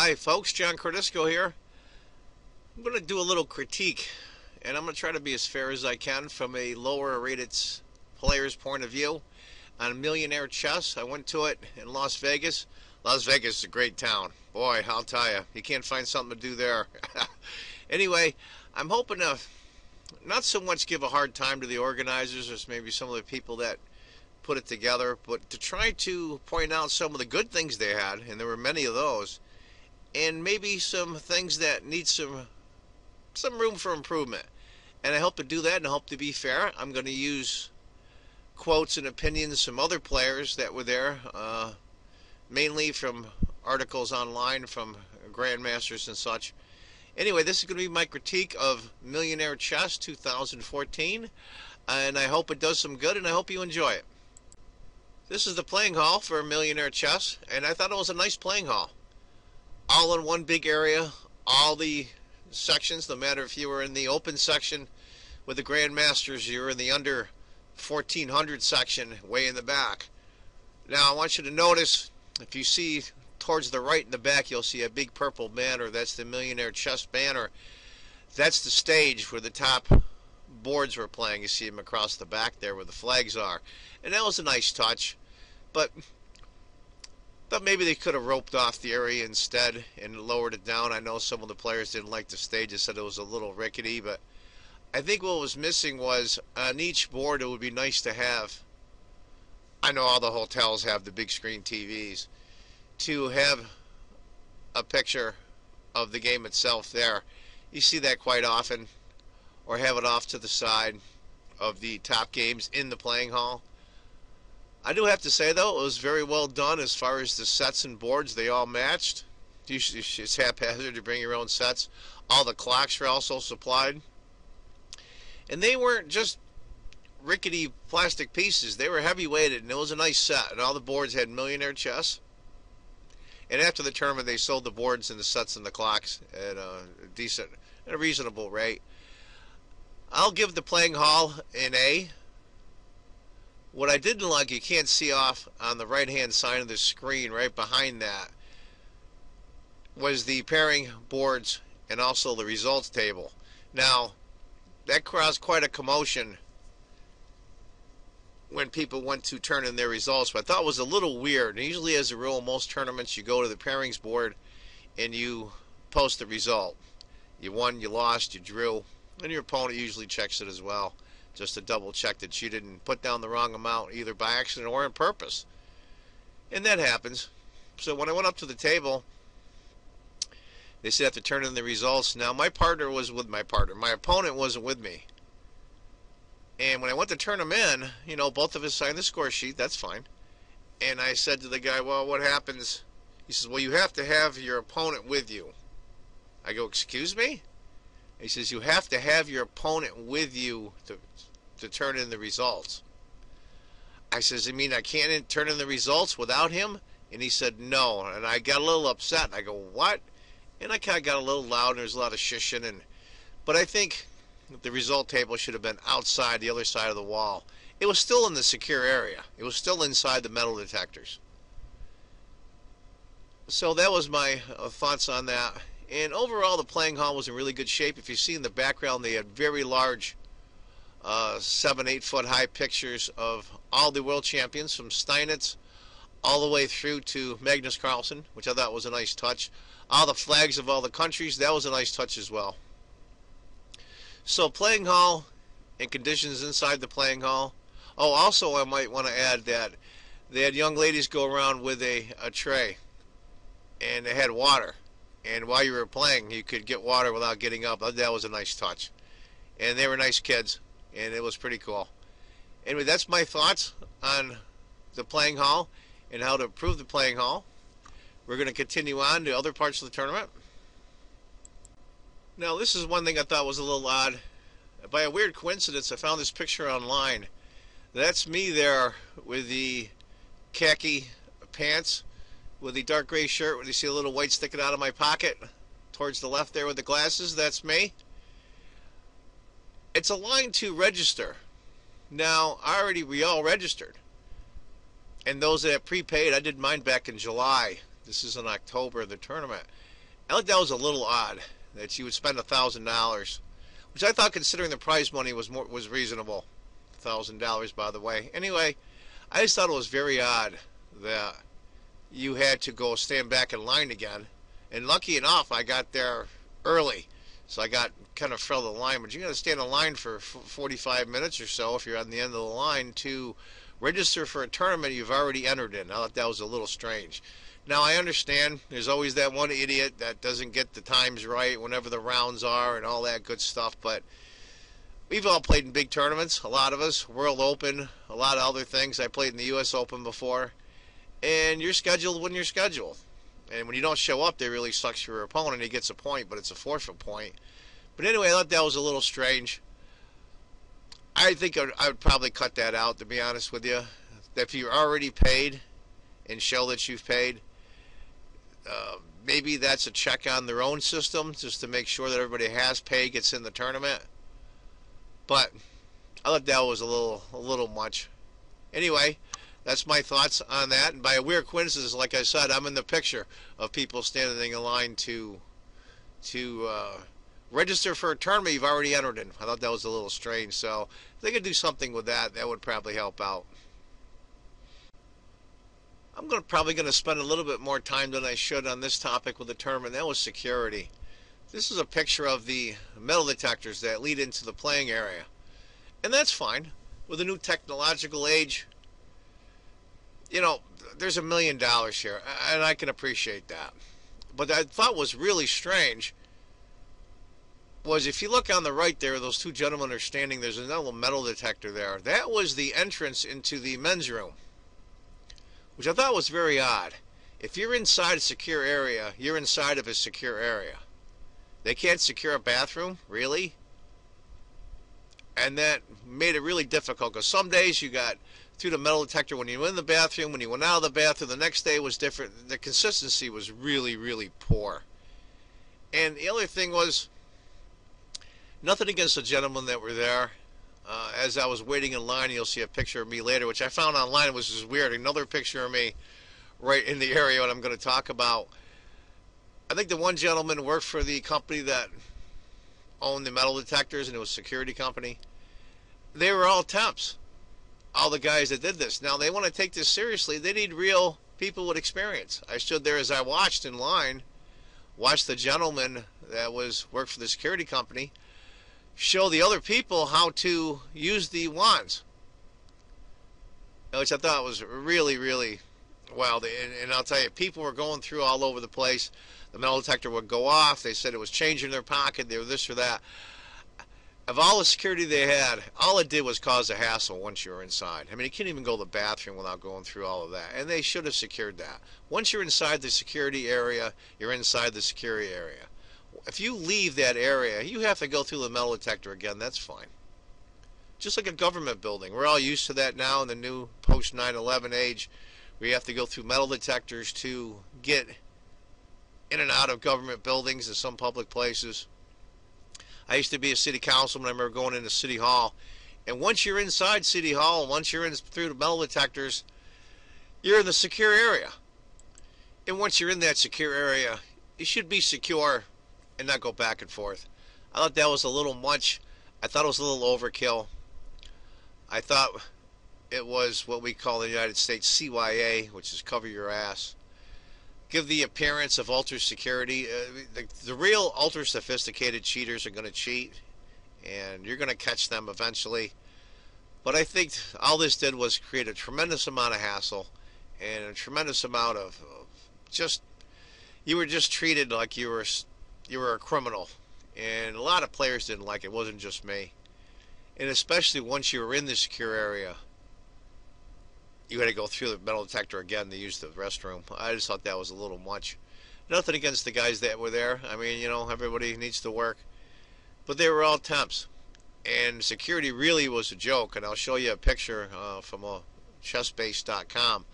Hi folks, John Cordisco here. I'm going to do a little critique, and I'm going to try to be as fair as I can from a lower rated player's point of view on Millionaire Chess. I went to it in Las Vegas. Las Vegas is a great town. Boy, I'll tell you can't find something to do there. Anyway, I'm hoping to not so much give a hard time to the organizers or maybe some of the people that put it together, but to try to point out some of the good things they had, and there were many of those, and maybe some things that need some room for improvement. And I hope to do that, and I hope to be fair. I'm going to use quotes and opinions from other players that were there, mainly from articles online from grandmasters and such. Anyway, this is going to be my critique of Millionaire Chess 2014, and I hope it does some good, and I hope you enjoy it. This is the playing hall for Millionaire Chess, and I thought it was a nice playing hall. All in one big area, all the sections, no matter if you were in the open section with the grandmasters, you were in the under 1400 section way in the back. Now I want you to notice, if you see towards the right in the back, you'll see a big purple banner. That's the Millionaire Chess banner. That's the stage where the top boards were playing. You see them across the back there where the flags are, and that was a nice touch. But thought maybe they could have roped off the area instead and lowered it down. I know some of the players didn't like the stage. They said it was a little rickety, but I think what was missing was on each board it would be nice to have, I know all the hotels have the big screen TVs, to have a picture of the game itself there. You see that quite often, or have it off to the side of the top games in the playing hall. I do have to say, though, it was very well done as far as the sets and boards. They all matched. It's haphazard to bring your own sets. All the clocks were also supplied. And they weren't just rickety plastic pieces. They were heavy weighted, and it was a nice set. And all the boards had Millionaire Chess. And after the tournament, they sold the boards and the sets and the clocks at a reasonable rate. I'll give the playing hall an A. What I didn't like, you can't see off on the right-hand side of the screen, right behind that, was the pairing boards and also the results table. Now, that caused quite a commotion when people went to turn in their results, but I thought it was a little weird. And usually, as a rule, most tournaments, you go to the pairings board and you post the result. You won, you lost, you drew, and your opponent usually checks it as well, just to double check that you didn't put down the wrong amount either by accident or on purpose. And that happens. So when I went up to the table, they said I have to turn in the results. Now my partner was with my partner. My opponent wasn't with me. And when I went to turn them in, you know, both of us signed the score sheet. That's fine. And I said to the guy, well, what happens? He says, well, you have to have your opponent with you. I go, excuse me? He says, you have to have your opponent with you to turn in the results. I says, you mean I can't turn in the results without him? And he said, no. And I got a little upset. And I go, what? And I kind of got a little loud, and there's a lot of shushing. But I think the result table should have been outside the other side of the wall. It was still in the secure area. It was still inside the metal detectors. So that was my thoughts on that. And overall, the playing hall was in really good shape. If you see in the background, they had very large 7-8 foot high pictures of all the world champions, from Steinitz all the way through to Magnus Carlsen, which I thought was a nice touch. All the flags of all the countries, that was a nice touch as well. So playing hall and conditions inside the playing hall. Oh, also I might want to add that they had young ladies go around with a tray, and they had water. And while you were playing, you could get water without getting up. That was a nice touch. And they were nice kids, and it was pretty cool. Anyway, that's my thoughts on the playing hall and how to improve the playing hall. We're going to continue on to other parts of the tournament. Now, this is one thing I thought was a little odd. By a weird coincidence, I found this picture online. That's me there with the khaki pants, with the dark gray shirt, where you see a little white sticking out of my pocket towards the left there with the glasses. That's me. It's a line to register. Now, we all registered. And those that have prepaid, I did mine back in July This is in October, the tournament. I thought that was a little odd that you would spend $1,000, which I thought, considering the prize money, was reasonable. $1,000, by the way. Anyway, I just thought it was very odd that you had to go stand back in line again. And lucky enough, I got there early, so I got kind of front of the line. But you got to stand in line for 45 minutes or so if you're on the end of the line to register for a tournament you've already entered in. I thought that was a little strange. Now, I understand there's always that one idiot that doesn't get the times right whenever the rounds are and all that good stuff, but we've all played in big tournaments, a lot of us, World Open, a lot of other things. I played in the U.S. Open before, and you're scheduled when you're scheduled. And when you don't show up, that really sucks for your opponent. He gets a point, but it's a forfeit point. But anyway, I thought that was a little strange. I think I would probably cut that out, to be honest with you. If you're already paid and show that you've paid, maybe that's a check on their own system just to make sure that everybody has paid, gets in the tournament. But I thought that was a little much. Anyway, that's my thoughts on that. And by a weird coincidence, like I said, I'm in the picture of people standing in line to register for a tournament you've already entered in. I thought that was a little strange. So if they could do something with that, that would probably help out. I'm probably going to spend a little bit more time than I should on this topic with the tournament. That was security. This is a picture of the metal detectors that lead into the playing area. And that's fine. With the new technological age, you know, there's $1 million here, and I can appreciate that. But I thought was really strange was, if you look on the right there, those two gentlemen are standing, there's another little metal detector there. That was the entrance into the men's room, which I thought was very odd. If you're inside a secure area, you're inside of a secure area. They can't secure a bathroom? Really? And that made it really difficult, because some days you got through the metal detector when you went in the bathroom, when you went out of the bathroom, the next day was different. The consistency was really, really poor. And the other thing was, nothing against the gentlemen that were there. As I was waiting in line, you'll see a picture of me later, which I found online, which is weird. Another picture of me right in the area what I'm going to talk about. I think the one gentleman worked for the company that owned the metal detectors, and it was a security company. They were all temps, all the guys that did this. Now, they want to take this seriously. They need real people with experience. I stood there as I watched in line, watched the gentleman that worked for the security company show the other people how to use the wands, which I thought was really, really wild. And I'll tell you, people were going through all over the place. The metal detector would go off. They said it was changing their pocket. They were this or that. Of all the security they had, all it did was cause a hassle once you were inside. I mean, you can't even go to the bathroom without going through all of that. And they should have secured that. Once you're inside the security area, you're inside the security area. If you leave that area, you have to go through the metal detector again. That's fine. Just like a government building. We're all used to that now in the new post 9/11 age. We have to go through metal detectors to get in and out of government buildings and some public places. I used to be a city councilman. I remember going into City Hall. And once you're inside City Hall, once you're in through the metal detectors, you're in the secure area. And once you're in that secure area, you should be secure and not go back and forth. I thought that was a little much. I thought it was a little overkill. I thought it was what we call in the United States CYA, which is cover your ass. Give the appearance of ultra security. The real ultra sophisticated cheaters are going to cheat, and you're going to catch them eventually. But I think all this did was create a tremendous amount of hassle and a tremendous amount of just, you were just treated like you were a criminal. And a lot of players didn't like it. It wasn't just me. And especially once you were in the secure area, you had to go through the metal detector again to use the restroom. I just thought that was a little much. Nothing against the guys that were there. I mean, you know, everybody needs to work. But they were all temps. And security really was a joke. And I'll show you a picture from chessbase.com.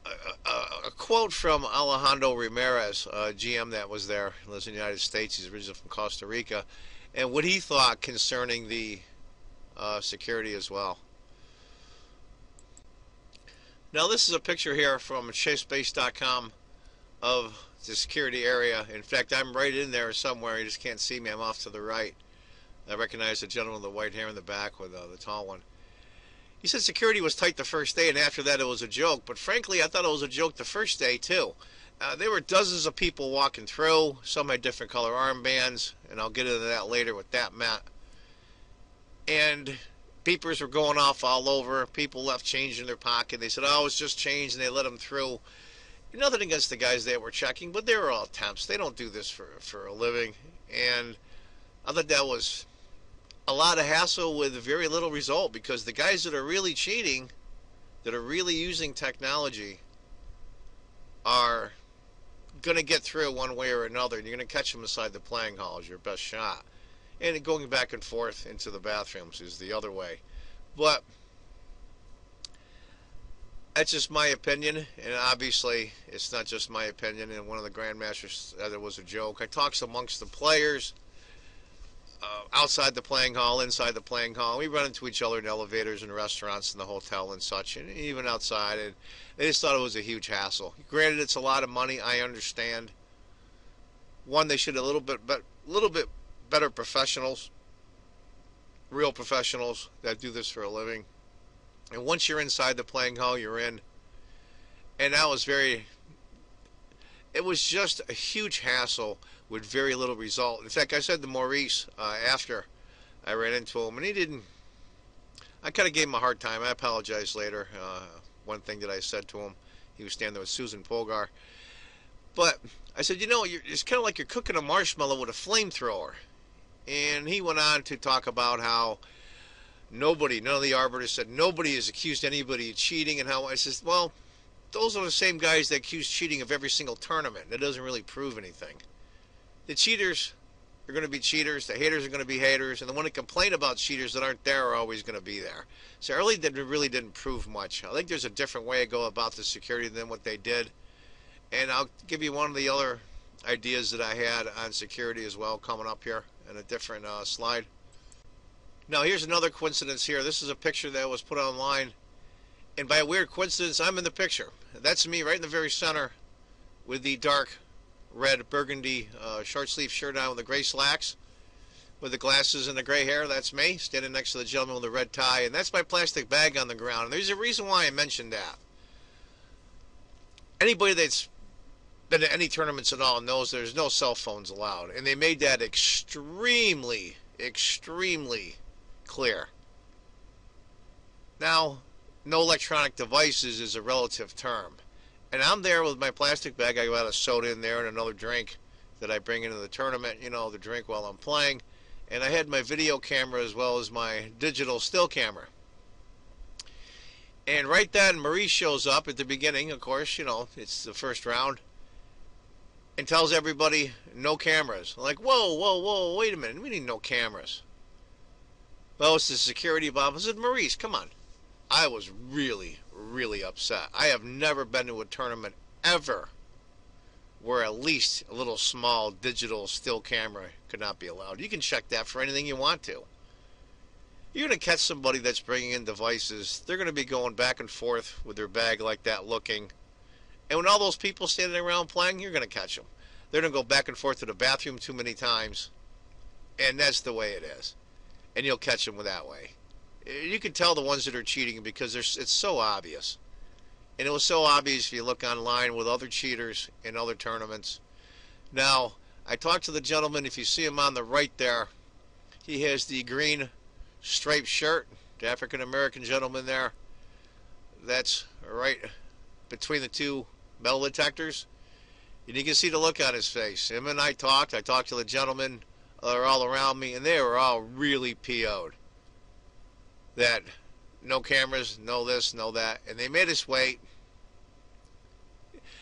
A quote from Alejandro Ramirez, GM that was there, lives in the United States. He's originally from Costa Rica. And what he thought concerning the security as well. Now this is a picture here from chessbase.com of the security area. In fact, I'm right in there somewhere. You just can't see me. I'm off to the right. I recognize the gentleman with the white hair in the back with the tall one. He said security was tight the first day, and after that it was a joke. But frankly, I thought it was a joke the first day too. There were dozens of people walking through. Some had different color armbands, and I'll get into that later with that, Matt. And beepers were going off all over. People left change in their pocket. They said, oh, it's just change, and they let them through. Nothing against the guys that were checking, but they were all temps. They don't do this for a living. And I thought that was a lot of hassle with very little result, because the guys that are really cheating, that are really using technology, are going to get through one way or another, and you're going to catch them inside the playing hall is your best shot. And going back and forth into the bathrooms is the other way. But that's just my opinion, and obviously it's not just my opinion. And one of the grandmasters said it was a joke. I talked amongst the players, outside the playing hall, inside the playing hall. We run into each other in elevators and restaurants and the hotel and such, and even outside. And they just thought it was a huge hassle. Granted, it's a lot of money. I understand. One, they should have a little bit better professionals, real professionals that do this for a living. And once you're inside the playing hall, you're in. And that was it was just a huge hassle with very little result. In fact, I said to Maurice after I ran into him, and I kind of gave him a hard time. I apologized later. One thing that I said to him, he was standing there with Susan Polgar. But I said, it's kind of like you're cooking a marshmallow with a flamethrower. And he went on to talk about how none of the arbiters said nobody has accused anybody of cheating, and how I says, well, those are the same guys that accuse cheating of every single tournament. That doesn't really prove anything. The cheaters are going to be cheaters, the haters are going to be haters, and the one that complain about cheaters that aren't there are always going to be there. So early really didn't prove much. I think there's a different way to go about the security than what they did. And I'll give you one of the other ideas that I had on security as well coming up here in a different slide. Now here's another coincidence here. This is a picture that was put online, and by a weird coincidence I'm in the picture. That's me right in the very center with the dark red burgundy short sleeve shirt on with the gray slacks, with the glasses and the gray hair. That's me standing next to the gentleman with the red tie, and that's my plastic bag on the ground. And there's a reason why I mentioned that. Anybody that's been to any tournaments at all knows there's no cell phones allowed, and they made that extremely clear. Now, no electronic devices is a relative term. And I'm there with my plastic bag. I got a soda in there and another drink that I bring into the tournament, the drink while I'm playing. And I had my video camera as well as my digital still camera. And right then, Maurice shows up at the beginning, of course, it's the first round, and tells everybody, no cameras. I'm like, whoa, wait a minute. We need no cameras. Well, it's the security bob. I said, Maurice, come on. I was really upset. I have never been to a tournament ever where at least a little small digital still camera could not be allowed. You can check that for anything you want to. You're going to catch somebody that's bringing in devices. They're going to be going back and forth with their bag like that looking. And when all those people standing around playing, you're going to catch them. They're going to go back and forth to the bathroom too many times. And that's the way it is. And you'll catch them that way. You can tell the ones that are cheating because it's so obvious. And it was so obvious if you look online with other cheaters in other tournaments. Now, I talked to the gentleman. If you see him on the right there, he has the green striped shirt, the African-American gentleman there. That's right between the two metal detectors. And you can see the look on his face. Him and I talked to the gentlemen that are all around me, and they were all really PO'd. That no cameras, no this, no that, and they made us wait.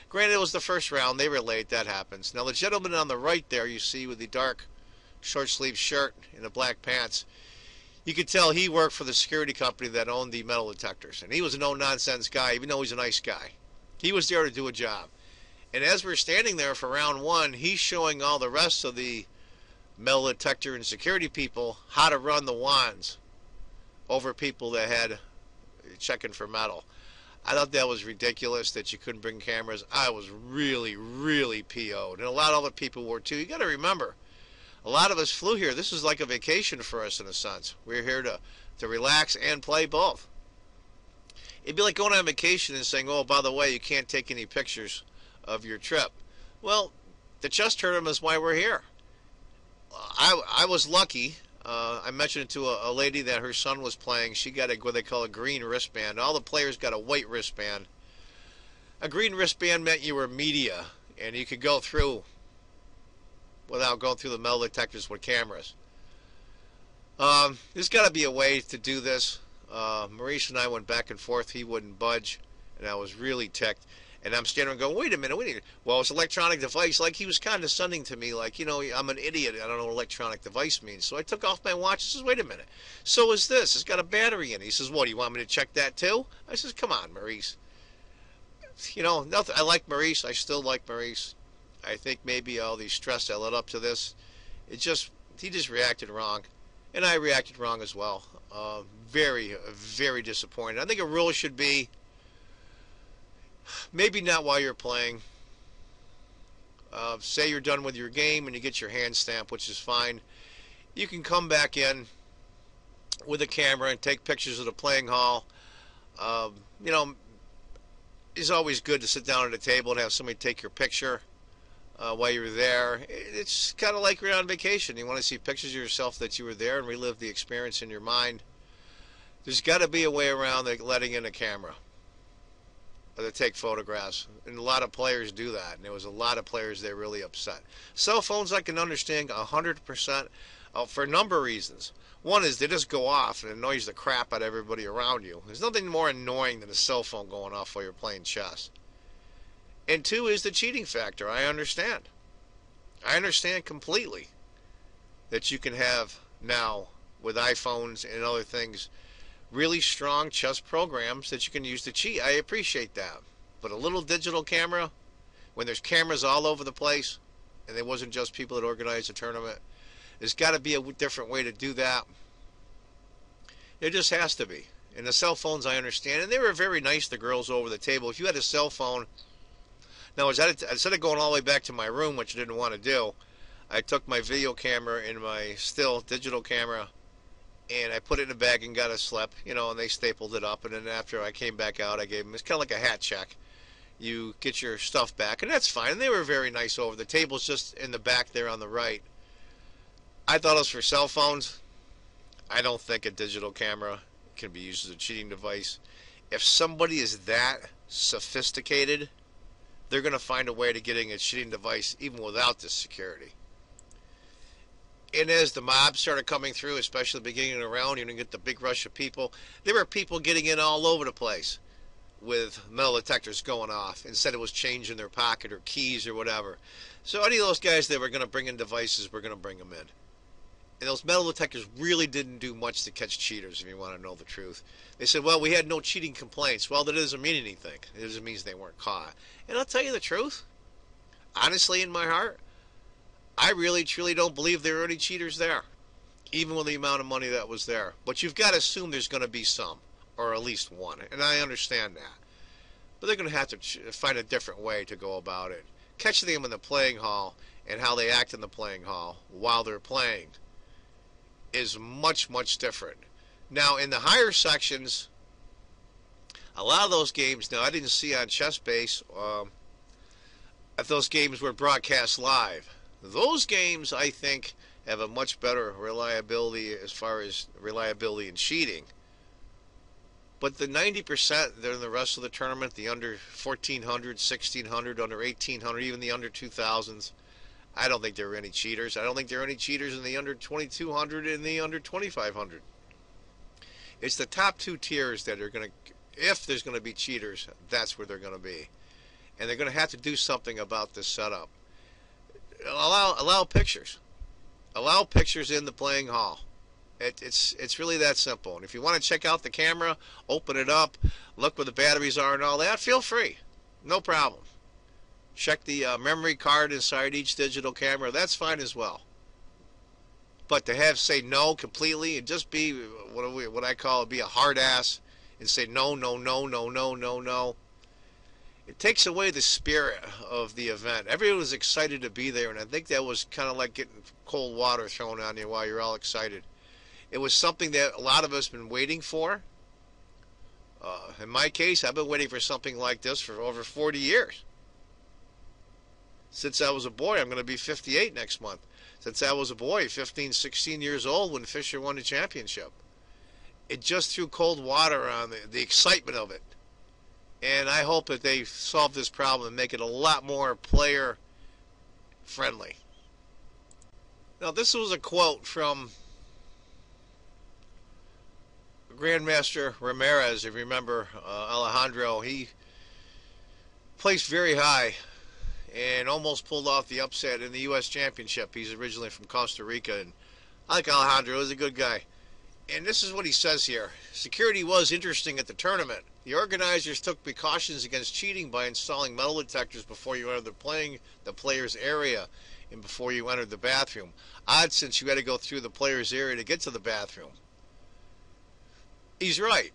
Granted, it was the first round. They were late. That happens. Now, the gentleman on the right there, you see with the dark short sleeve shirt and the black pants, you could tell he worked for the security company that owned the metal detectors. And he was a no-nonsense guy, even though he's a nice guy. He was there to do a job. And as we're standing there for round one, he's showing all the rest of the metal detector and security people how to run the wands over people that had checking for metal. I thought that was ridiculous that you couldn't bring cameras. I was really, really PO'd. And a lot of other people were too. You got to remember, a lot of us flew here. This is like a vacation for us in a sense. We're here to relax and play both. It'd be like going on vacation and saying, oh, by the way, you can't take any pictures of your trip. Well, the chess tournament is why we're here. I was lucky. I mentioned it to a lady that her son was playing. She got what they call a green wristband. All the players got a white wristband. A green wristband meant you were media, and you could go through without going through the metal detectors with cameras. There's got to be a way to do this. Maurice and I went back and forth. He wouldn't budge, and I was really ticked. And I'm standing there going, wait a minute. Well, it's an electronic device. Like, he was condescending to me, like, you know, I'm an idiot. I don't know what electronic device means. So I took off my watch and says, wait a minute. So is this. It's got a battery in it. He says, what, do you want me to check that too? I says, come on, Maurice. You know, nothing. I like Maurice. I still like Maurice. I think maybe all the stress that led up to this, he just reacted wrong. And I reacted wrong as well. Very, very disappointed. I think a rule should be, maybe not while you're playing. Say you're done with your game and you get your hand stamp, which is fine. You can come back in with a camera and take pictures of the playing hall. You know, it's always good to sit down at a table and have somebody take your picture while you're there. It's kind of like you're on vacation. You want to see pictures of yourself that you were there and relive the experience in your mind. There's got to be a way around letting in a camera to take photographs, and a lot of players do that, and there was a lot of players that really upset. Cell phones I can understand 100% for a number of reasons. One is they just go off and annoys the crap out of everybody around you. There's nothing more annoying than a cell phone going off while you're playing chess. And two is the cheating factor. I understand completely that you can have now with iPhones and other things really strong chess programs that you can use to cheat. I appreciate that. But a little digital camera, when there's cameras all over the place, and there wasn't just people that organized a tournament, there's got to be a different way to do that. There just has to be. And the cell phones, I understand. And they were very nice, the girls over the table. If you had a cell phone, now instead of going all the way back to my room, which I didn't want to do, I took my video camera and my still digital camera, and I put it in a bag and got a slip, you know, and they stapled it up. And then after I came back out, I gave them, it's kind of like a hat check. You get your stuff back, and that's fine. And they were very nice over. The table's just in the back there on the right. I thought it was for cell phones. I don't think a digital camera can be used as a cheating device. If somebody is that sophisticated, they're going to find a way to getting a cheating device even without this security. And as the mob started coming through, especially the beginning of the round, you didn't get the big rush of people. There were people getting in all over the place with metal detectors going off. Instead, it was change in their pocket or keys or whatever. So any of those guys that were going to bring in devices were going to bring them in. And those metal detectors really didn't do much to catch cheaters, if you want to know the truth. They said, well, we had no cheating complaints. Well, that doesn't mean anything. It just means they weren't caught. And I'll tell you the truth. Honestly, in my heart, I really, truly don't believe there were any cheaters there, even with the amount of money that was there. But you've got to assume there's going to be some, or at least one, and I understand that. But they're going to have to find a different way to go about it. Catching them in the playing hall and how they act in the playing hall while they're playing is much, much different. Now, in the higher sections, a lot of those games, now I didn't see on ChessBase if those games were broadcast live. Those games, I think, have a much better reliability as far as reliability and cheating. But the 90% that are in the rest of the tournament, the under 1,400, 1,600, under 1,800, even the under 2,000s, I don't think there are any cheaters. I don't think there are any cheaters in the under 2,200 and the under 2,500. It's the top two tiers that are going to, if there's going to be cheaters, that's where they're going to be. And they're going to have to do something about this setup. Allow pictures. Allow pictures in the playing hall. It's really that simple. And if you want to check out the camera, open it up, look where the batteries are and all that, feel free. No problem. Check the memory card inside each digital camera. That's fine as well. But to say no completely and just be what I call be a hard ass and say no, no, no, no, no, no, no. It takes away the spirit of the event. Everyone was excited to be there, and I think that was kind of like getting cold water thrown on you while you're all excited. It was something that a lot of us have been waiting for. In my case, I've been waiting for something like this for over 40 years. Since I was a boy, I'm going to be 58 next month. Since I was a boy, 15, 16 years old, when Fischer won the championship. It just threw cold water on the excitement of it. And I hope that they solve this problem and make it a lot more player friendly. Now, this was a quote from Grandmaster Ramirez. If you remember, Alejandro, he placed very high and almost pulled off the upset in the U.S. Championship. He's originally from Costa Rica, and I like Alejandro. He's a good guy. And this is what he says here. Security was interesting at the tournament. The organizers took precautions against cheating by installing metal detectors before you entered the player's area and before you entered the bathroom. Odd, since you had to go through the player's area to get to the bathroom. He's right.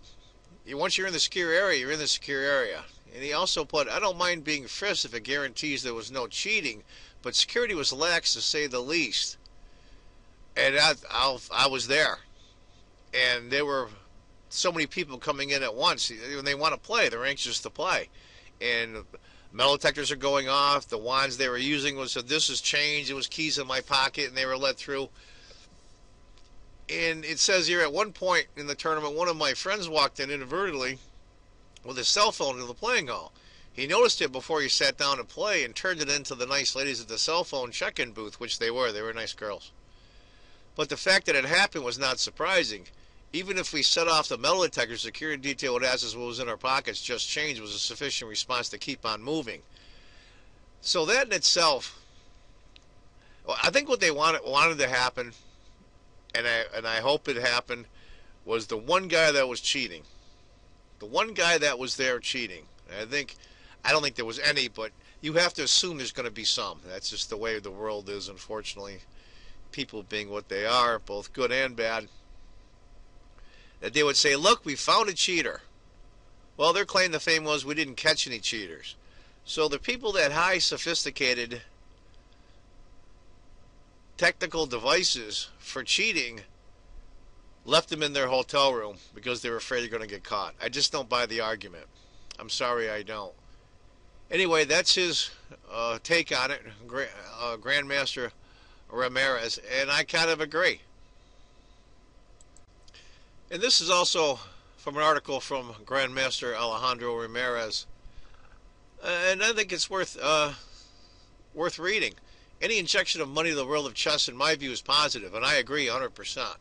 Once you're in the secure area, you're in the secure area. And he also put, I don't mind being frisked if it guarantees there was no cheating, but security was lax to say the least. And I was there. And there were so many people coming in at once. When they want to play, they're anxious to play. And metal detectors are going off. The wands they were using was, this has changed. It was keys in my pocket, and they were let through. And it says here, at one point in the tournament, one of my friends walked in inadvertently with his cell phone into the playing hall. He noticed it before he sat down to play and turned it into the nice ladies at the cell phone check-in booth, which they were. They were nice girls. But the fact that it happened was not surprising. Even if we set off the metal detector, security detail would ask us what was in our pockets. Just change was a sufficient response to keep on moving. So that in itself, well, I think what they wanted to happen, and I hope it happened, was the one guy that was cheating. The one guy that was there cheating. I don't think there was any, but you have to assume there's going to be some. That's just the way the world is, unfortunately. People being what they are, both good and bad. That they would say, look, we found a cheater. Well, their claim to fame was we didn't catch any cheaters. So the people that high sophisticated technical devices for cheating left them in their hotel room because they were afraid they're going to get caught. I just don't buy the argument. I'm sorry, I don't. Anyway, that's his take on it, Grandmaster Ramirez, and I kind of agree. And this is also from an article from Grandmaster Alejandro Ramirez, and I think it's worth reading. Any injection of money to the world of chess, in my view, is positive, and I agree 100%.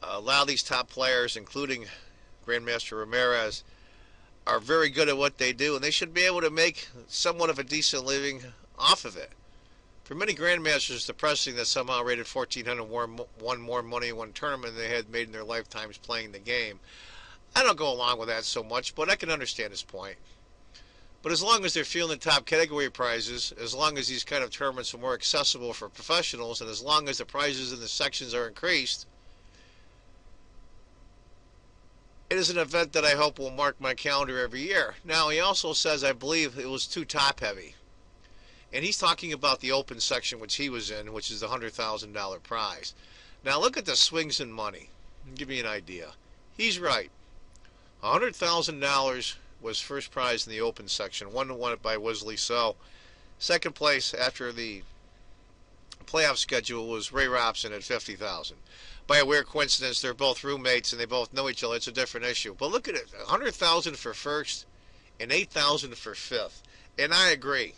A lot of these top players, including Grandmaster Ramirez, are very good at what they do, and they should be able to make somewhat of a decent living off of it. For many grandmasters, it's depressing that somehow rated 1,400 won more money in one tournament than they had made in their lifetimes playing the game. I don't go along with that so much, but I can understand his point. But as long as they're feeling the top category prizes, as long as these kind of tournaments are more accessible for professionals, and as long as the prizes in the sections are increased, it is an event that I hope will mark my calendar every year. Now, he also says, I believe it was too top-heavy. And he's talking about the open section, which he was in, which is the $100,000 prize. Now, look at the swings in money. I'll give you an idea. He's right. $100,000 was first prize in the open section, 1-1 by Wesley So. Second place after the playoff schedule was Ray Robson at $50,000. By a weird coincidence, they're both roommates and they both know each other. It's a different issue. But look at it, $100,000 for first and $8,000 for fifth. And I agree.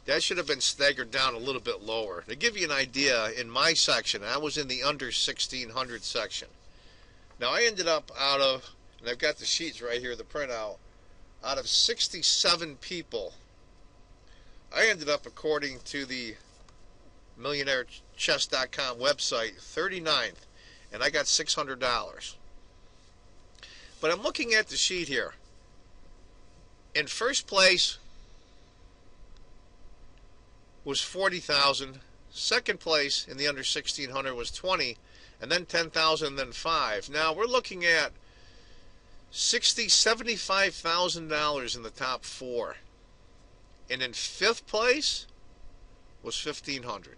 That should have been staggered down a little bit lower. To give you an idea, in my section, I was in the under 1,600 section. Now, I ended up out of, and I've got the sheets right here, the printout, out of 67 people, I ended up, according to the MillionaireChess.com website, 39th, and I got $600. But I'm looking at the sheet here. In first place was 40,000. Second place in the under 1,600 was 20, and then 10,000, and then 5. Now we're looking at $75,000 in the top four. And in fifth place was $1,500.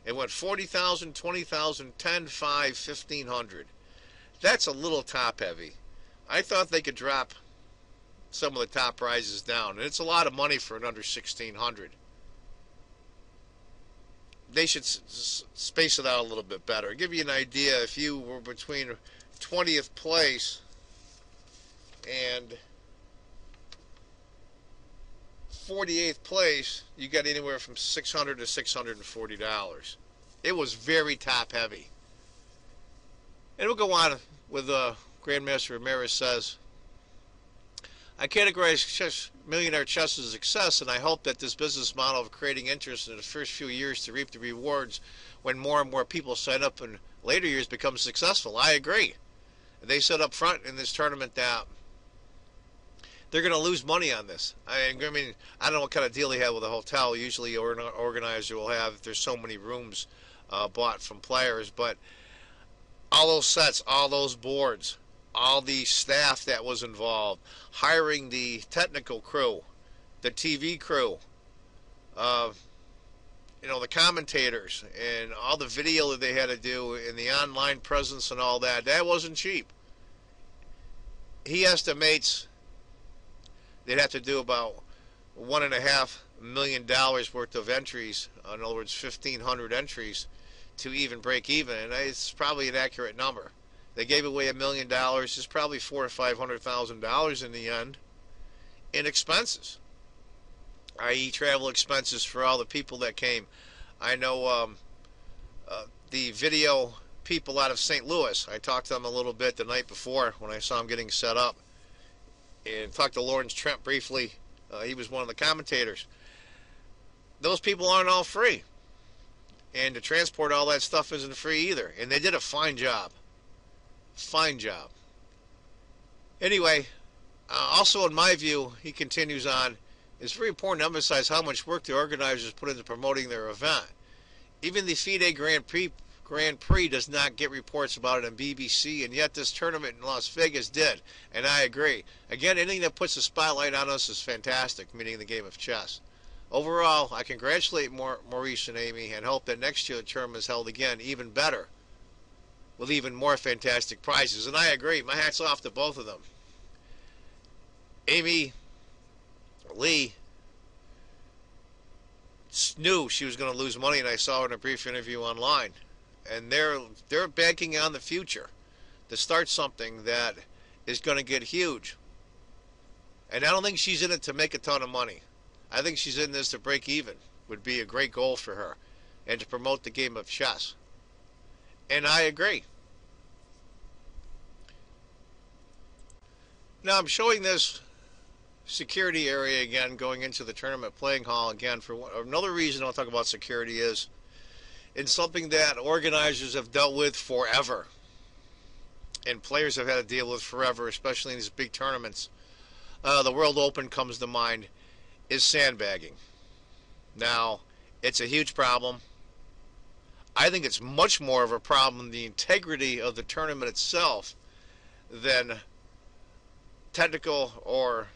It went $40,000, $20,000, $10,000, $5,000, $1,500. That's a little top heavy. I thought they could drop some of the top prizes down, and it's a lot of money for an under $1,600. They should space it out a little bit better. I'll give you an idea. If you were between 20th place and 48th place, you got anywhere from $600 to $640. It was very top heavy. And we'll go on with Grandmaster Ramirez says, I categorize Millionaire Chess as a success, and I hope that this business model of creating interest in the first few years to reap the rewards when more and more people sign up in later years becomes successful. I agree. They said up front in this tournament that they're going to lose money on this. I mean, I don't know what kind of deal they have with a hotel. Usually an organizer will have if there's so many rooms bought from players, but all those sets, all those boards, all the staff that was involved, hiring the technical crew, the TV crew, the commentators, and all the video that they had to do, and the online presence and all that, that wasn't cheap. He estimates they'd have to do about $1.5 million worth of entries, in other words 1,500 entries, to even break even, and it's probably an accurate number. They gave away $1 million. It's probably $400,000 or $500,000 in the end in expenses, i.e. travel expenses for all the people that came. I know the video people out of St. Louis. I talked to them a little bit the night before when I saw them getting set up, and talked to Lawrence Trent briefly. He was one of the commentators. Those people aren't all free, and to transport all that stuff isn't free either, and they did a fine job. Fine job. Anyway, also in my view, he continues on, it's very important to emphasize how much work the organizers put into promoting their event. Even the FIDE Grand Prix does not get reports about it on BBC, and yet this tournament in Las Vegas did, and I agree. Again, anything that puts a spotlight on us is fantastic, meaning the game of chess. Overall, I congratulate Maurice and Amy and hope that next year the tournament is held again even better, with even more fantastic prizes. And I agree. My hat's off to both of them. Amy Lee knew she was going to lose money, and I saw her in a brief interview online. And they're banking on the future to start something that is going to get huge. And I don't think she's in it to make a ton of money. I think she's in this to break even. Would be a great goal for her, and to promote the game of chess. And I agree. Now I'm showing this security area again, going into the tournament playing hall again. For another reason I'll talk about security is it's something that organizers have dealt with forever, and players have had to deal with forever, especially in these big tournaments. The World Open comes to mind, is sandbagging. Now, it's a huge problem. I think it's much more of a problem in the integrity of the tournament itself than technical or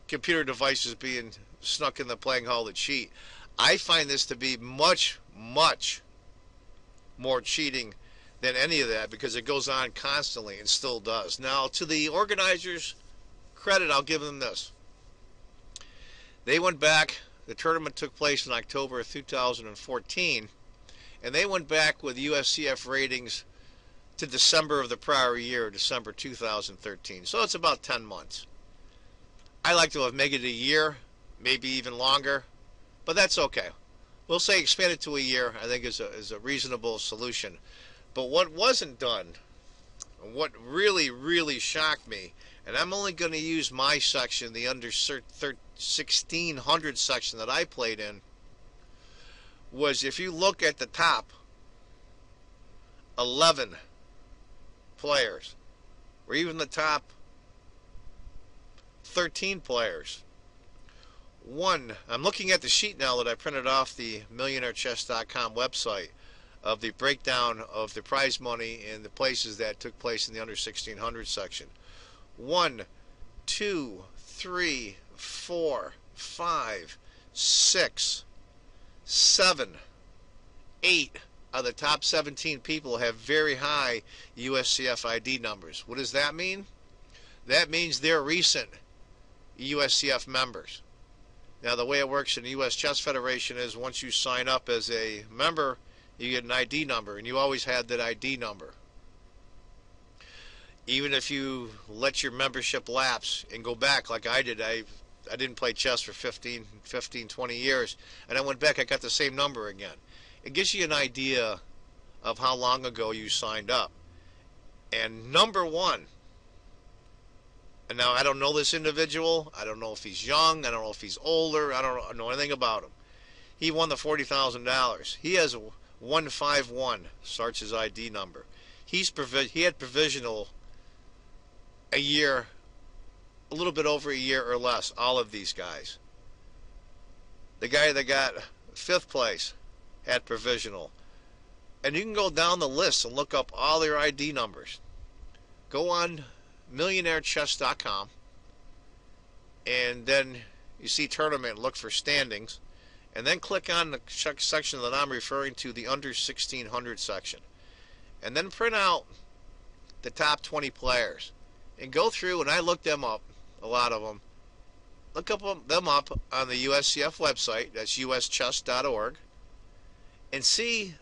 computer devices being snuck in the playing hall to cheat. I find this to be much, much more cheating than any of that, because it goes on constantly and still does. Now, to the organizers' credit, I'll give them this. They went back. The tournament took place in October of 2014, and they went back with USCF ratings to December of the prior year, December 2013. So it's about 10 months. I like to have made it a year, maybe even longer, but that's okay. We'll say expand it to a year, I think is a reasonable solution. But what wasn't done, what really, really shocked me, and I'm only going to use my section, the under 1600 section that I played in, was if you look at the top 11 players, or even the top 13 players. I'm looking at the sheet now that I printed off the MillionaireChess.com website. of the breakdown of the prize money in the places that took place in the under 1600 section. 1, 2, 3, 4, 5, 6, 7, 8 of the top 17 people have very high USCF ID numbers. What does that mean? That means they're recent USCF members. Now, the way it works in the U.S. Chess Federation is once you sign up as a member, you get an ID number, and you always had that ID number. Even if you let your membership lapse and go back like I did, I didn't play chess for 15, 20 years, and I went back, I got the same number again. It gives you an idea of how long ago you signed up. And number one, and now I don't know this individual, I don't know if he's young, I don't know if he's older, I don't know anything about him. He won the $40,000. He has 151, starts his ID number. He had provisional a year, a little bit over a year or less, all of these guys. The guy that got 5th place had provisional. And you can go down the list and look up all their ID numbers. Go on MillionaireChess.com, and then you see tournament, look for standings, and then click on the section that I'm referring to, the under 1600 section, and then print out the top 20 players and go through, and I looked them up, a lot of them. Look them up on the USCF website, that's uschess.org, and see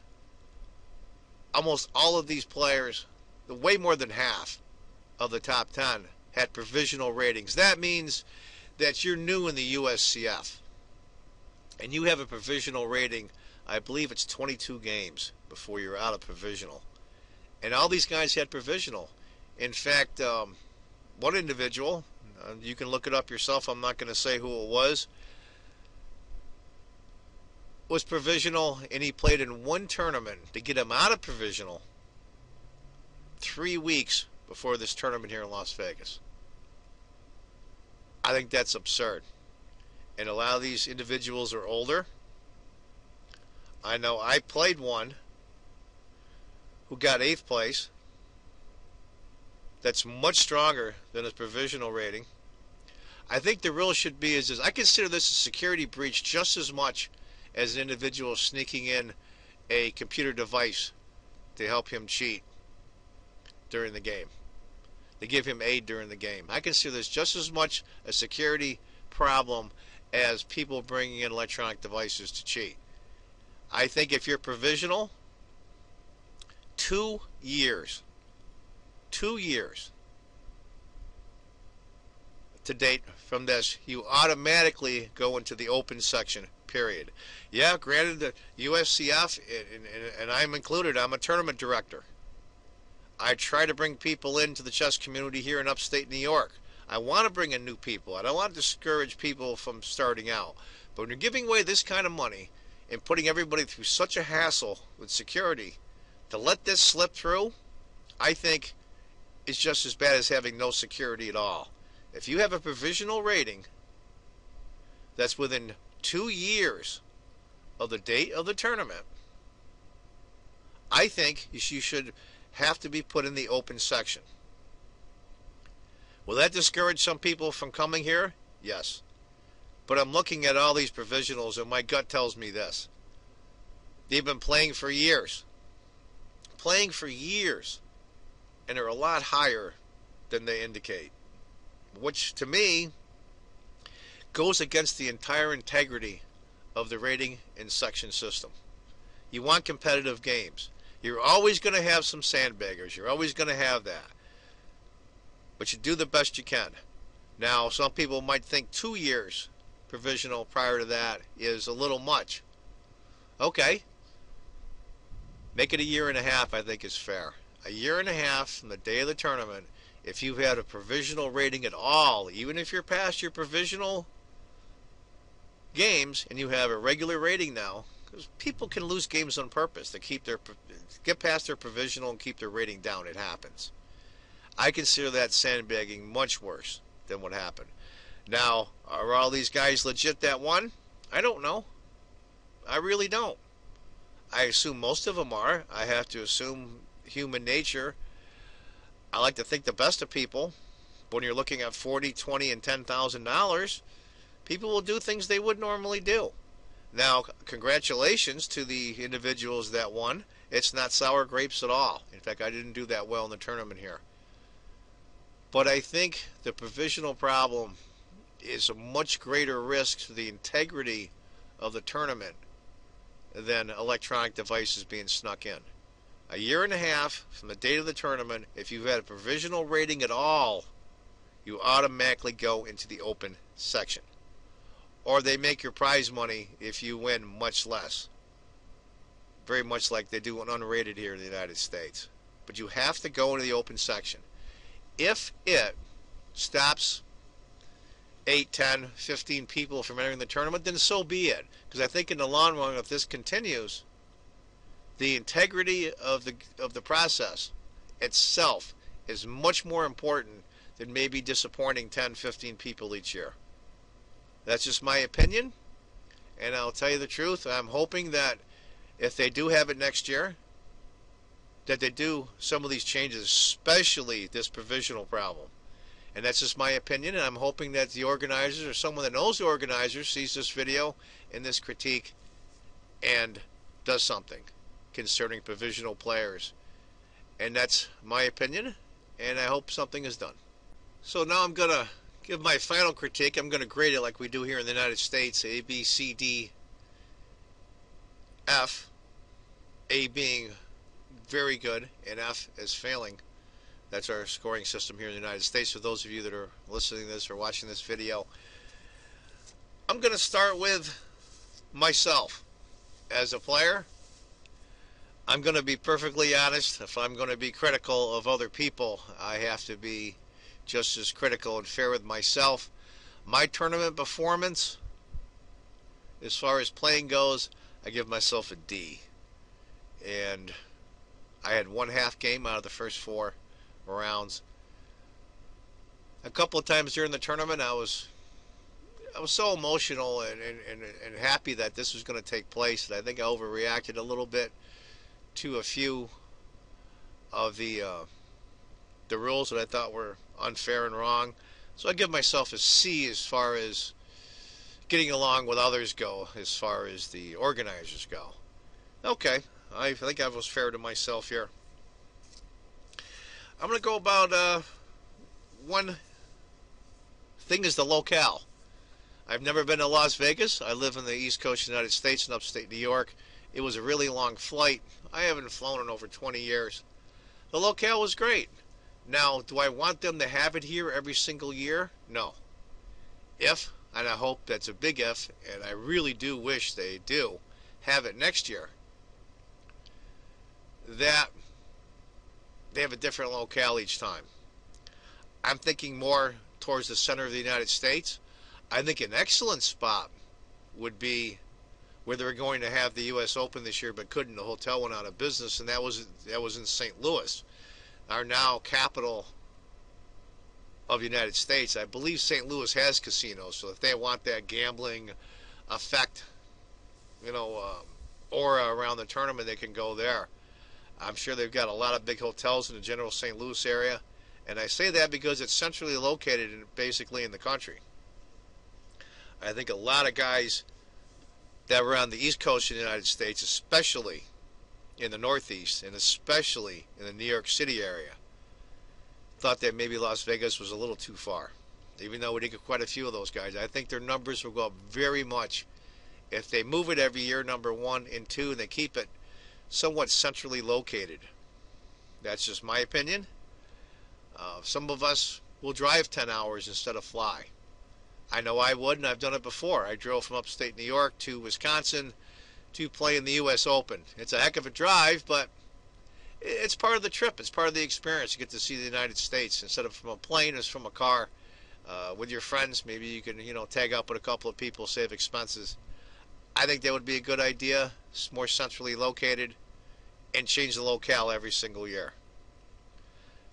almost all of these players, way more than half of the top 10 had provisional ratings. That means that you're new in the USCF and you have a provisional rating. I believe it's 22 games before you're out of provisional, and all these guys had provisional. In fact, one individual, you can look it up yourself, I'm not going to say who it was provisional, and he played in one tournament to get him out of provisional 3 weeks before this tournament here in Las Vegas. I think that's absurd. And a lot of these individuals are older. I know I played one who got 8th place. That's much stronger than his provisional rating. I think the rule should be is I consider this a security breach just as much as an individual sneaking in a computer device to help him cheat during the game. They give him aid during the game. I consider this just as much a security problem as people bringing in electronic devices to cheat. I think if you're provisional, 2 years. 2 years to date from this, you automatically go into the open section, period. Yeah, granted, the USCF, and I'm included, I'm a tournament director. I try to bring people into the chess community here in upstate New York. I want to bring in new people. I don't want to discourage people from starting out. But when you're giving away this kind of money and putting everybody through such a hassle with security, to let this slip through, I think is just as bad as having no security at all. If you have a provisional rating that's within 2 years of the date of the tournament, I think you should have to be put in the open section. Will that discourage some people from coming here? Yes. But I'm looking at all these provisionals and my gut tells me this. They've been playing for years. Playing for years. And they're a lot higher than they indicate. Which, to me, goes against the entire integrity of the rating and section system. You want competitive games. You're always going to have some sandbaggers. You're always going to have that. But you do the best you can. Now, some people might think 2 years provisional prior to that is a little much. Okay. Make it 1.5 years, I think is fair. 1.5 years from the day of the tournament, if you've had a provisional rating at all, even if you're past your provisional games and you have a regular rating now, because people can lose games on purpose to get past their provisional and keep their rating down. It happens. I consider that sandbagging much worse than what happened. Now, are all these guys legit that won? I don't know. I really don't. I assume most of them are. I have to assume human nature. I like to think the best of people. When you're looking at 40, 20, and $10,000, people will do things they would normally do. Now, congratulations to the individuals that won. It's not sour grapes at all. In fact, I didn't do that well in the tournament here. But I think the provisional problem is a much greater risk to the integrity of the tournament than electronic devices being snuck in. A year and a half from the date of the tournament, if you've had a provisional rating at all, you automatically go into the open section. Or they make your prize money if you win much less. Very much like they do an unrated here in the United States. But you have to go into the open section. If it stops 8, 10, 15 people from entering the tournament, then so be it. Because I think in the long run, if this continues, the integrity of the process itself is much more important than maybe disappointing 10, 15 people each year. That's just my opinion, and I'll tell you the truth. I'm hoping that if they do have it next year, that they do some of these changes, especially this provisional problem. And that's just my opinion, and I'm hoping that the organizers or someone that knows the organizers sees this video and this critique and does something concerning provisional players. And that's my opinion, and I hope something is done. So now I'm going to give my final critique. I'm going to grade it like we do here in the United States, A, B, C, D, F. A being very good and F is failing. That's our scoring system here in the United States. For those of you that are listening to this or watching this video, I'm going to start with myself. As a player, I'm going to be perfectly honest. If I'm going to be critical of other people, I have to be just as critical and fair with myself. My tournament performance, as far as playing goes, I give myself a D. And I had one half game out of the first 4 rounds. A couple of times during the tournament, I was so emotional and happy that this was going to take place that I think I overreacted a little bit to a few of the rules that I thought were unfair and wrong. So I give myself a C as far as getting along with others go, as far as the organizers go. Okay, I think I was fair to myself here. I'm going to go about one thing is the locale. I've never been to Las Vegas. I live in the East Coast of the United States in upstate New York. It was a really long flight. I haven't flown in over 20 years. The locale was great. Now, do I want them to have it here every single year? No. If, and I hope that's a big if, and I really do wish they do, have it next year, that they have a different locale each time. I'm thinking more towards the center of the United States. I think an excellent spot would be where they were going to have the U.S. Open this year but couldn't. The hotel went out of business, and that was in St. Louis, our now capital of the United States. I believe St. Louis has casinos, so if they want that gambling effect, aura around the tournament, they can go there. I'm sure they've got a lot of big hotels in the general St. Louis area, and I say that because it's centrally located basically in the country. I think a lot of guys that were on the East Coast of the United States, especially in the Northeast and especially in the New York City area, thought that maybe Las Vegas was a little too far. Even though we did get quite a few of those guys, I think their numbers will go up very much if they move it every year, number 1, and 2, and they keep it somewhat centrally located. That's just my opinion. Some of us will drive 10 hours instead of fly. I know I would, and I've done it before. I drove from upstate New York to Wisconsin to play in the U.S. Open. It's a heck of a drive, but it's part of the trip. It's part of the experience. You get to see the United States instead of from a plane, it's from a car. With your friends, maybe you can, tag up with a couple of people, save expenses. I think that would be a good idea. It's more centrally located, and change the locale every single year.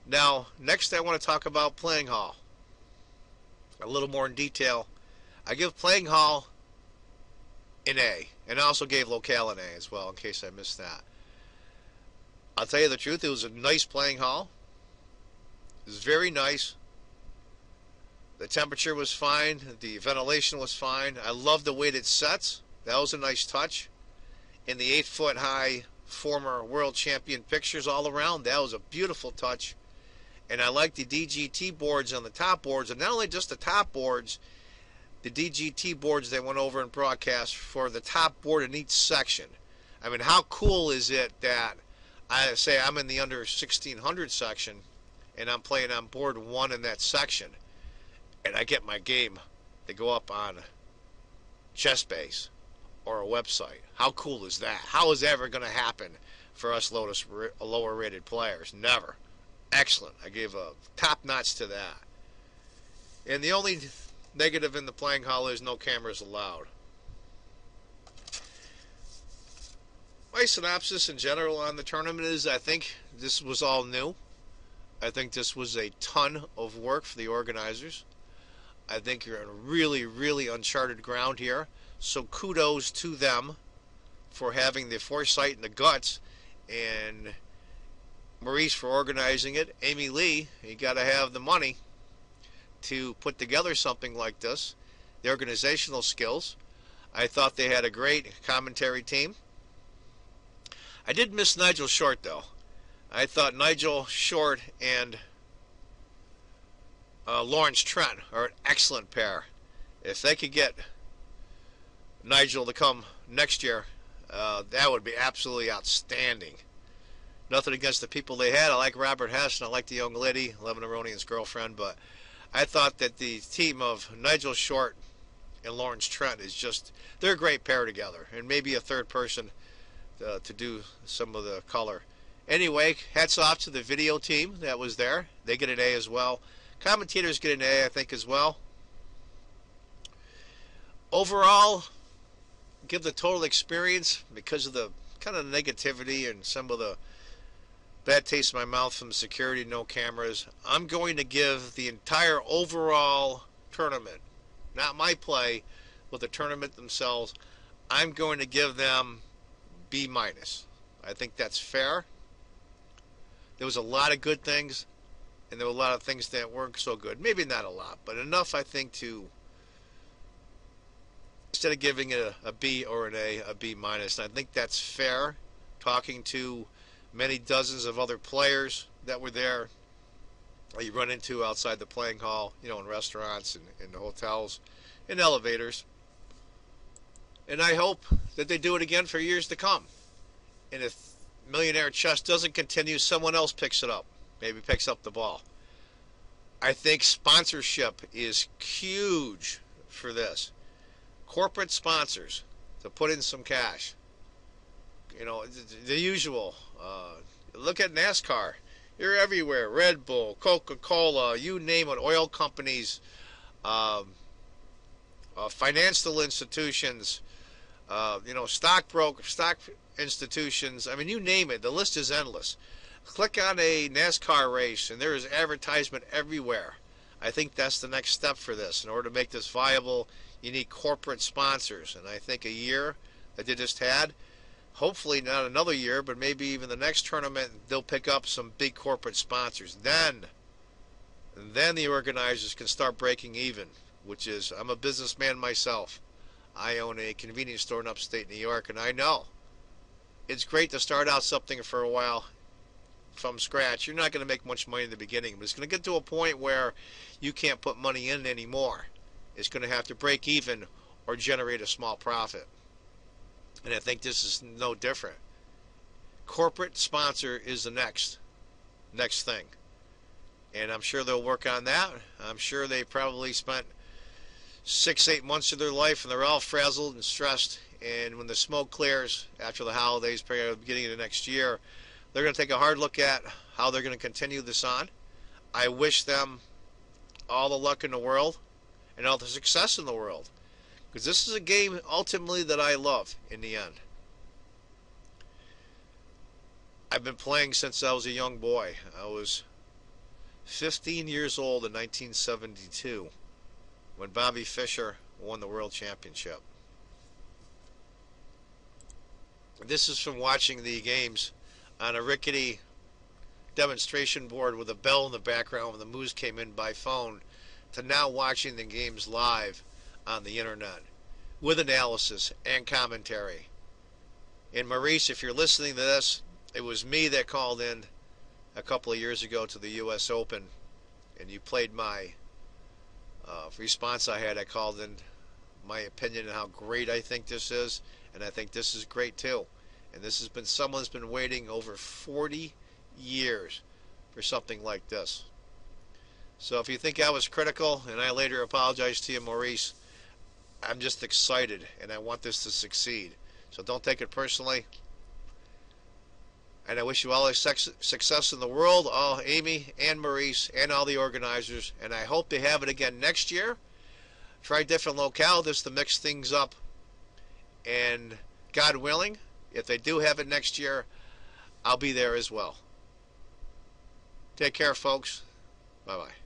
Now, next I want to talk about playing hall. A little more in detail. I give playing hall an A. And I also gave locale an A as well, in case I missed that. I'll tell you the truth, it was a nice playing hall. It was very nice. The temperature was fine. The ventilation was fine. I love the weighted sets. That was a nice touch. And the 8-foot high former world champion pictures all around. That was a beautiful touch. And I like the DGT boards on the top boards. And not only just the top boards, the DGT boards they went over and broadcast for the top board in each section. I mean, how cool is it that I say I'm in the under 1600 section and I'm playing on board 1 in that section, and I get my game to go up on ChessBase or a website. How cool is that? How is that ever going to happen for us lower rated players? Never. Excellent. I gave a top notch to that. And the only negative in the playing hall is no cameras allowed. My synopsis in general on the tournament is I think this was all new. I think this was a ton of work for the organizers. I think you're on really, really uncharted ground here. So kudos to them for having the foresight and the guts, and Maurice for organizing it. Amy Lee, you got to have the money to put together something like this. The organizational skills. I thought they had a great commentary team. I did miss Nigel Short, though. I thought Nigel Short and Lawrence Trent are an excellent pair. If they could get Nigel to come next year, that would be absolutely outstanding. Nothing against the people they had. I like Robert Hess and I like the young lady, Levin Aronian's girlfriend, but I thought that the team of Nigel Short and Lawrence Trent is just, they're a great pair together, and maybe a third person to do some of the color. Anyway, hats off to the video team that was there. They get an A as well. Commentators get an A, I think, as well. Overall, give the total experience, because of the kind of negativity and some of the bad taste in my mouth from the security, no cameras, I'm going to give the entire overall tournament, not my play, but the tournament themselves, I'm going to give them B-. I think that's fair. There was a lot of good things, and there were a lot of things that weren't so good. Maybe not a lot, but enough, I think, to, instead of giving it a B or an A, B-. And I think that's fair. Talking to many dozens of other players that were there, you run into outside the playing hall, you know, in restaurants and in the hotels, in elevators. And I hope that they do it again for years to come. And if Millionaire Chess doesn't continue, someone else picks it up. Maybe picks up the ball. I think sponsorship is huge for this. Corporate sponsors to put in some cash. You know, the usual. Look at NASCAR. You're everywhere. Red Bull, Coca-Cola, you name it. Oil companies, financial institutions, you know, stock institutions. I mean, you name it. The list is endless. Click on a NASCAR race, and there is advertisement everywhere. I think that's the next step for this. In order to make this viable, you need corporate sponsors. And I think a year that they just had, hopefully not another year, but maybe even the next tournament, they'll pick up some big corporate sponsors. Then the organizers can start breaking even, which is, I'm a businessman myself. I own a convenience store in upstate New York, and I know it's great to start out something for a while from scratch. You're not going to make much money in the beginning, but it's going to get to a point where you can't put money in anymore. It's going to have to break even or generate a small profit. And I think this is no different. Corporate sponsor is the next thing. And I'm sure they'll work on that. I'm sure they probably spent 6-8 months of their life, and they're all frazzled and stressed. And when the smoke clears after the holidays, probably at the beginning of the next year, they're going to take a hard look at how they're going to continue this on. I wish them all the luck in the world and all the success in the world, because this is a game ultimately that I love in the end. I've been playing since I was a young boy. I was 15 years old in 1972 when Bobby Fischer won the World Championship. This is from watching the games on a rickety demonstration board with a bell in the background when the moves came in by phone, to now watching the games live on the internet with analysis and commentary. And Maurice, if you're listening to this, it was me that called in a couple of years ago to the U.S. Open, and you played my response I had. I called in my opinion on how great I think this is, and I think this is great too. And this has been, someone's been waiting over 40 years for something like this. So if you think I was critical, and I later apologized to you, Maurice, I'm just excited, and I want this to succeed. So don't take it personally. And I wish you all the success in the world, all Amy and Maurice and all the organizers. And I hope they have it again next year. Try different locale just to mix things up. And God willing, if they do have it next year, I'll be there as well. Take care, folks. Bye-bye.